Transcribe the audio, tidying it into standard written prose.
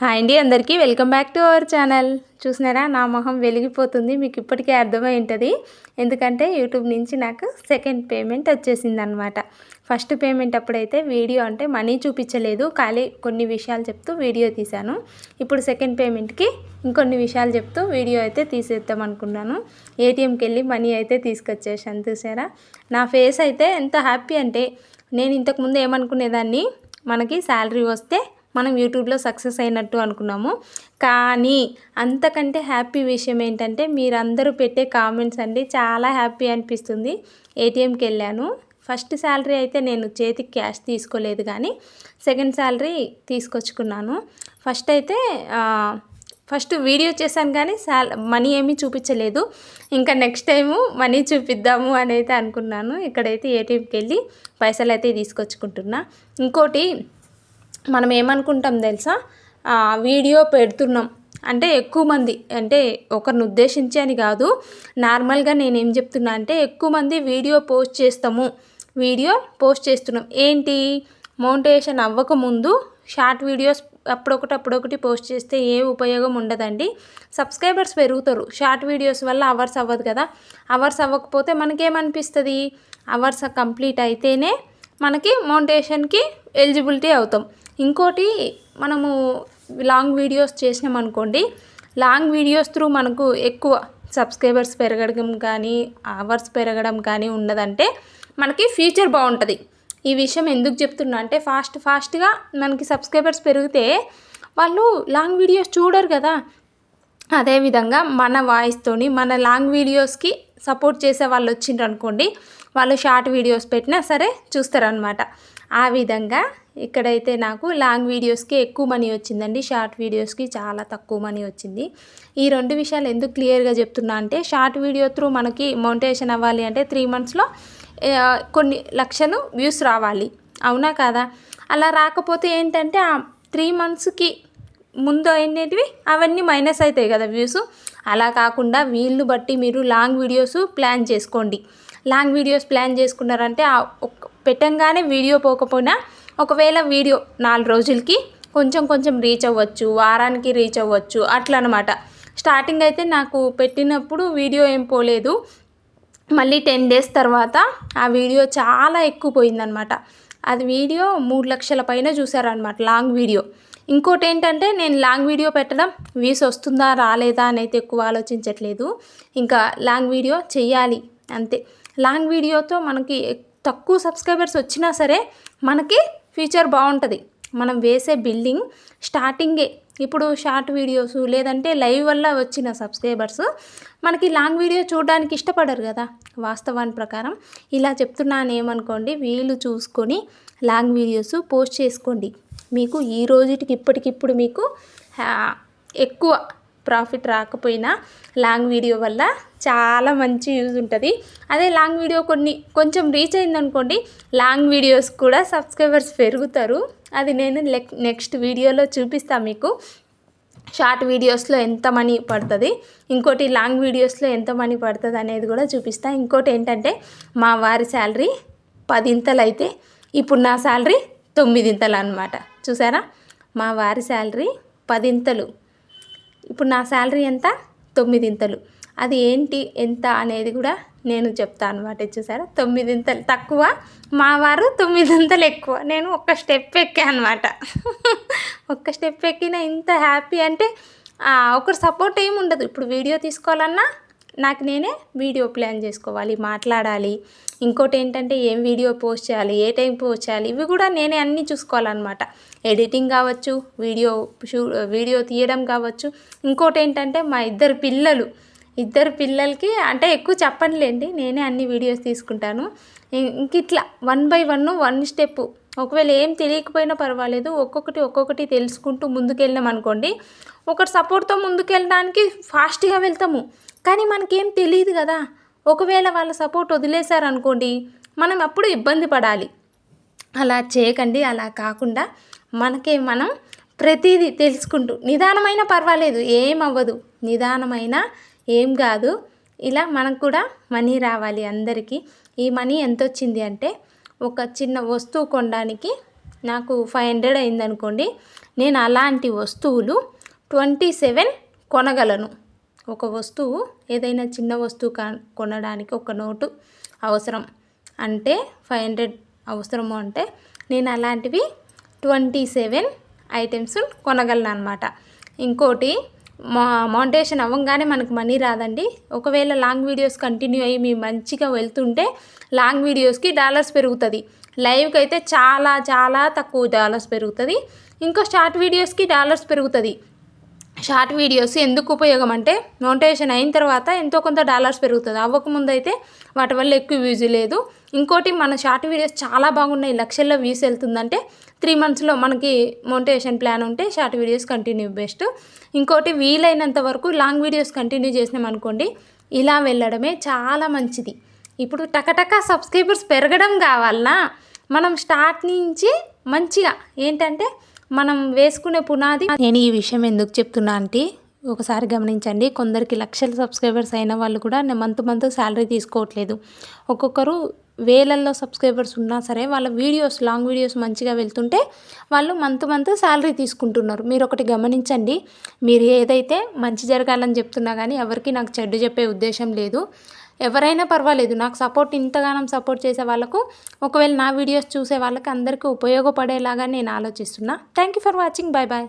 Hi అండి, అందరికీ welcome back to our channel. చూసినారా, నా మొహం వెలిగిపోతుంది. మీకు ఇప్పటికే అర్థమై ఉంటుంది. ఎందుకంటే యూట్యూబ్ నుంచి నాకు సెకండ్ పేమెంట్ వచ్చేసింది అనమాట. ఫస్ట్ పేమెంట్ అప్పుడైతే వీడియో అంటే మనీ చూపించలేదు, ఖాళీ కొన్ని విషయాలు చెప్తూ వీడియో తీశాను. ఇప్పుడు సెకండ్ పేమెంట్కి ఇంకొన్ని విషయాలు చెప్తూ వీడియో అయితే తీసేద్దాం అనుకున్నాను. ఏటీఎంకి వెళ్ళి మనీ అయితే తీసుకొచ్చేసాను. చూసారా, నా ఫేస్ అయితే ఎంత హ్యాపీ అంటే, నేను ఇంతకుముందు ఏమనుకునేదాన్ని, మనకి శాలరీ వస్తే మనం యూట్యూబ్లో సక్సెస్ అయినట్టు అనుకున్నాము. కానీ అంతకంటే హ్యాపీ విషయం ఏంటంటే, మీరందరూ పెట్టే కామెంట్స్ అండి, చాలా హ్యాపీ అనిపిస్తుంది. ఏటీఎంకి వెళ్ళాను. ఫస్ట్ శాలరీ అయితే నేను చేతికి క్యాష్ తీసుకోలేదు, కానీ సెకండ్ శాలరీ తీసుకొచ్చుకున్నాను. ఫస్ట్ వీడియో చేశాను, కానీ మనీ ఏమీ చూపించలేదు. ఇంకా నెక్స్ట్ టైము మనీ చూపిద్దాము అని అయితే అనుకున్నాను. ఇక్కడైతే ఏటీఎంకి వెళ్ళి పైసలు అయితే తీసుకొచ్చుకుంటున్నా. ఇంకోటి, మనం ఏమనుకుంటాం తెలుసా, వీడియో పెడుతున్నాం అంటే ఎక్కువ మంది, అంటే ఒకరిని ఉద్దేశించి అని కాదు, నార్మల్గా నేనేం చెప్తున్నా అంటే, ఎక్కువ మంది వీడియో పోస్ట్ చేస్తున్నాం. ఏంటి, మోనిటైజేషన్ అవ్వకముందు షార్ట్ వీడియోస్ అప్పుడొకటి పోస్ట్ చేస్తే ఏ ఉపయోగం ఉండదండి. సబ్స్క్రైబర్స్ పెరుగుతారు. షార్ట్ వీడియోస్ వల్ల అవర్స్ అవ్వదు కదా. అవర్స్ అవ్వకపోతే మనకేమనిపిస్తుంది, అవర్స్ కంప్లీట్ అయితేనే మనకి మోనిటైజేషన్కి ఎలిజిబిలిటీ అవుతాం. ఇంకోటి, మనము లాంగ్ వీడియోస్ చేసినామనుకోండి, లాంగ్ వీడియోస్ త్రూ మనకు ఎక్కువ సబ్స్క్రైబర్స్ పెరగడం కానీ అవర్స్ పెరగడం కానీ ఉన్నదంటే మనకి ఫ్యూచర్ బాగుంటుంది. ఈ విషయం ఎందుకు చెప్తున్నా అంటే, ఫాస్ట్గా మనకి సబ్స్క్రైబర్స్ పెరిగితే వాళ్ళు లాంగ్ వీడియోస్ చూడరు కదా. అదేవిధంగా మన వాయిస్తోని మన లాంగ్ వీడియోస్కి సపోర్ట్ చేసే వాళ్ళు వచ్చిండ్రు అనుకోండి, వాళ్ళు షార్ట్ వీడియోస్ పెట్టినా సరే చూస్తారనమాట. ఆ విధంగా ఇక్కడైతే నాకు లాంగ్ వీడియోస్కి ఎక్కువ మనీ వచ్చిందండి, షార్ట్ వీడియోస్కి చాలా తక్కువ మనీ వచ్చింది. ఈ రెండు విషయాలు ఎందుకు క్లియర్గా చెప్తున్నా అంటే, షార్ట్ వీడియో త్రూ మనకి మోనిటైజేషన్ అవ్వాలి అంటే 3 monthsలో కొన్ని లక్షలు వ్యూస్ రావాలి, అవునా కాదా? అలా రాకపోతే ఏంటంటే, ఆ 3 monthsకి ముందు అయినవి అవన్నీ మైనస్ అవుతాయి కదా వ్యూస్. అలా కాకుండా వీళ్ళు బట్టి మీరు లాంగ్ వీడియోస్ ప్లాన్ చేసుకోండి. లాంగ్ వీడియోస్ ప్లాన్ చేసుకున్నారంటే, పెట్టంగానే వీడియో పోకపోయినా, ఒకవేళ వీడియో 4 రోజులకి కొంచెం రీచ్ అవ్వచ్చు, వారానికి రీచ్ అవ్వచ్చు, అట్లా అనమాట. స్టార్టింగ్ అయితే నాకు పెట్టినప్పుడు వీడియో ఏం పోలేదు, మళ్ళీ 10 days తర్వాత ఆ వీడియో చాలా ఎక్కువ పోయిందనమాట. అది వీడియో 3 లక్షల పైన చూసారనమాట, లాంగ్ వీడియో. ఇంకోటి ఏంటంటే, నేను లాంగ్ వీడియో పెట్టడం వ్యూస్ వస్తుందా రాలేదా అని అయితే ఎక్కువ ఆలోచించట్లేదు. ఇంకా లాంగ్ వీడియో చెయ్యాలి అంతే. లాంగ్ వీడియోతో మనకి తక్కువ సబ్స్క్రైబర్స్ వచ్చినా సరే మనకి ఫ్యూచర్ బాగుంటుంది. మనం వేసే బిల్డింగ్ స్టార్టింగే. ఇప్పుడు షార్ట్ వీడియోస్ లేదంటే లైవ్ వల్ల వచ్చిన సబ్స్క్రైబర్స్ మనకి లాంగ్ వీడియో చూడడానికి ఇష్టపడరు కదా. వాస్తవాన్ని ప్రకారం ఇలా చెప్తున్నాను ఏమనుకోండి, వీలు చూసుకొని లాంగ్ వీడియోస్ పోస్ట్ చేసుకోండి. మీకు ఈ రోజుటికి ఇప్పటికిప్పుడు మీకు ఎక్కువ ప్రాఫిట్ రాకపోయినా లాంగ్ వీడియో వల్ల చాలా మంచి యూజ్ ఉంటుంది. అదే లాంగ్ వీడియో కొంచెం రీచ్ అయిందనుకోండి, లాంగ్ వీడియోస్ కూడా సబ్స్క్రైబర్స్ పెరుగుతారు. అది నేను నెక్స్ట్ వీడియోలో చూపిస్తాను మీకు. షార్ట్ వీడియోస్లో ఎంత మనీ పడుతుంది, ఇంకోటి లాంగ్ వీడియోస్లో ఎంత మనీ పడుతుంది అనేది కూడా చూపిస్తాను. ఇంకోటి ఏంటంటే, మా వారి శాలరీ 10 అయితే ఇప్పుడు నా శాలరీ 9 అనమాట. చూసారా, మా వారి శాలరీ 10, ఇప్పుడు నా శాలరీ ఎంత, 9. అది ఏంటి ఎంత అనేది కూడా నేను చెప్తాను అనమాట. చూసారా, 9 తక్కువ, మా వారు 9 ఎక్కువ. నేను ఒక్క స్టెప్ ఎక్కాను అనమాట. ఒక్క స్టెప్ ఎక్కిన ఇంత హ్యాపీ అంటే, ఒకరు సపోర్ట్ ఏమి ఉండదు. ఇప్పుడు వీడియో తీసుకోవాలన్నా నాకు నేనే వీడియో ప్లాన్ చేసుకోవాలి, మాట్లాడాలి. ఇంకోటి ఏంటంటే, ఏం వీడియో పోస్ట్ చేయాలి, ఏ టైం పోస్ట్ చేయాలి, ఇవి కూడా నేనే అన్నీ చూసుకోవాలన్నమాట. ఎడిటింగ్ కావచ్చు, వీడియో తీయడం కావచ్చు. ఇంకోటి ఏంటంటే, మా ఇద్దరు పిల్లలకి అంటే ఎక్కువ చెప్పనులేండి, నేనే అన్ని వీడియోస్ తీసుకుంటాను. ఇంక ఇట్లా 1 by 1 స్టెప్. ఒకవేళ ఏం తెలియకపోయినా పర్వాలేదు, ఒక్కొక్కటి తెలుసుకుంటూ ముందుకెళ్ళాం అనుకోండి, ఒకటి సపోర్ట్తో ముందుకెళ్ళడానికి ఫాస్ట్గా వెళ్తాము. కానీ మనకేం తెలియదు కదా. ఒకవేళ వాళ్ళ సపోర్ట్ వదిలేశారనుకోండి, మనం అప్పుడు ఇబ్బంది పడాలి. అలా చేయకండి. అలా కాకుండా మనం ప్రతిదీ తెలుసుకుంటూ, నిదానమైన పర్వాలేదు, ఏం అవ్వదు, నిదానమైన ఏం కాదు, ఇలా మనకు కూడా మనీ రావాలి అందరికీ. ఈ మనీ ఎంత వచ్చింది అంటే, ఒక చిన్న వస్తువు కొనడానికి నాకు 500 అయిందనుకోండి, నేను అలాంటి వస్తువులు 27 కొనగలను. ఒక వస్తువు ఏదైనా చిన్న వస్తువు కొనడానికి ఒక నోటు అవసరం అంటే 500 అవసరము అంటే నేను అలాంటివి 27 ఐటమ్స్ కొనగలను అనమాట. ఇంకోటి మోనిటైజేషన్ అవ్వగానే మనకు మనీ రాదండి. ఒకవేళ లాంగ్ వీడియోస్ కంటిన్యూ అయ్యి మీ మంచిగా వెళ్తుంటే లాంగ్ వీడియోస్కి డాలర్స్ పెరుగుతుంది. లైవ్కి అయితే చాలా చాలా తక్కువ డాలర్స్ పెరుగుతుంది. ఇంకా షార్ట్ వీడియోస్కి డాలర్స్ పెరుగుతుంది. షార్ట్ వీడియోస్ ఎందుకు ఉపయోగం అంటే మోనిటైజేషన్ అయిన తర్వాత ఎంతో కొంత డాలర్స్ పెరుగుతుంది. అవ్వకముందు అయితే వాటి వల్ల ఎక్కువ వ్యూస్ లేదు. ఇంకోటి మన షార్ట్ వీడియోస్ చాలా బాగున్నాయి, లక్షల్లో వ్యూస్ వెళ్తుందంటే 3 monthsలో మనకి మోనిటైజేషన్ ప్లాన్ ఉంటే షార్ట్ వీడియోస్ కంటిన్యూ బెస్ట్. ఇంకోటి వీలైనంత వరకు లాంగ్ వీడియోస్ కంటిన్యూ చేసినాం అనుకోండి, ఇలా వెళ్ళడమే చాలా మంచిది. ఇప్పుడు టకటక సబ్స్క్రైబర్స్ పెరగడం కావాలన్నా మనం స్టార్ట్ నుంచి మంచిగా ఏంటంటే మనం వేసుకునే పునాది. నేను ఈ విషయం ఎందుకు చెప్తున్నా అంటే ఒకసారి గమనించండి, కొందరికి లక్షల సబ్స్క్రైబర్స్ అయిన వాళ్ళు కూడా మంత్ శాలరీ తీసుకోవట్లేదు. ఒక్కొక్కరు వేలల్లో సబ్స్క్రైబర్స్ ఉన్నా సరే వాళ్ళ వీడియోస్ లాంగ్ వీడియోస్ మంచిగా వెళ్తుంటే వాళ్ళు మంత్ శాలరీ తీసుకుంటున్నారు. మీరు ఒకటి గమనించండి, మీరు ఏదైతే మంచి జరగాలని చెప్తున్నా కానీ ఎవరికి నాకు చెడ్డు చెప్పే ఉద్దేశం లేదు. ఎవరైనా పర్వాలేదు, నాకు సపోర్ట్ ఇంతగానం సపోర్ట్ చేసే వాళ్ళకు, ఒకవేళ నా వీడియోస్ చూసే వాళ్ళకి అందరికీ ఉపయోగపడేలాగా నేను ఆలోచిస్తున్నా. Thank you for watching. Bye bye.